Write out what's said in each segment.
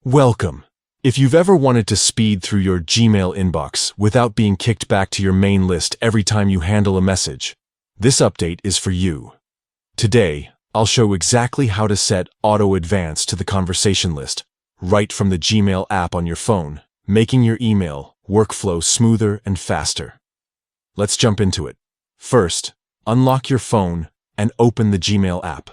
Welcome. If you've ever wanted to speed through your Gmail inbox without being kicked back to your main list every time you handle a message, this update is for you. Today, I'll show exactly how to set Auto Advance to the conversation list right from the Gmail app on your phone, making your email workflow smoother and faster. Let's jump into it. First, unlock your phone and open the Gmail app.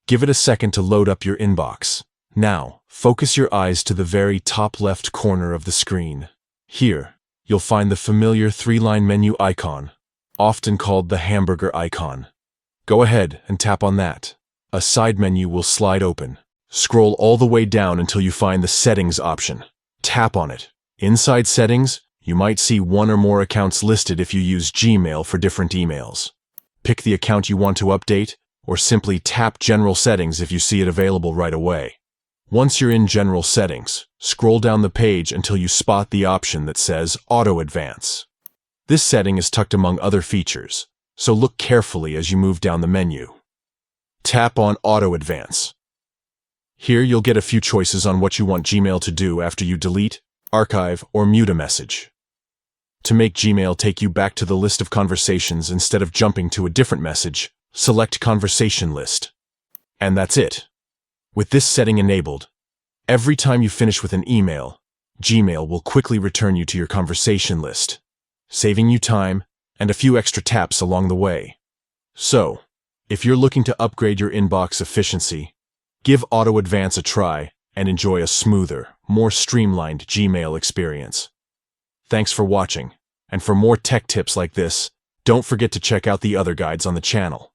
Give it a second to load up your inbox. Now, focus your eyes to the very top left corner of the screen. Here, you'll find the familiar three-line menu icon, often called the hamburger icon. Go ahead and tap on that. A side menu will slide open. Scroll all the way down until you find the Settings option. Tap on it. Inside Settings, you might see one or more accounts listed if you use Gmail for different emails. Pick the account you want to update, or simply tap General Settings if you see it available right away. Once you're in General Settings, scroll down the page until you spot the option that says Auto Advance. This setting is tucked among other features, so look carefully as you move down the menu. Tap on Auto Advance. Here you'll get a few choices on what you want Gmail to do after you delete, archive, or mute a message. To make Gmail take you back to the list of conversations instead of jumping to a different message, select Conversation List. And that's it. With this setting enabled, every time you finish with an email, Gmail will quickly return you to your conversation list, saving you time and a few extra taps along the way. So, if you're looking to upgrade your inbox efficiency, give Auto Advance a try and enjoy a smoother, more streamlined Gmail experience. Thanks for watching, and for more tech tips like this, don't forget to check out the other guides on the channel.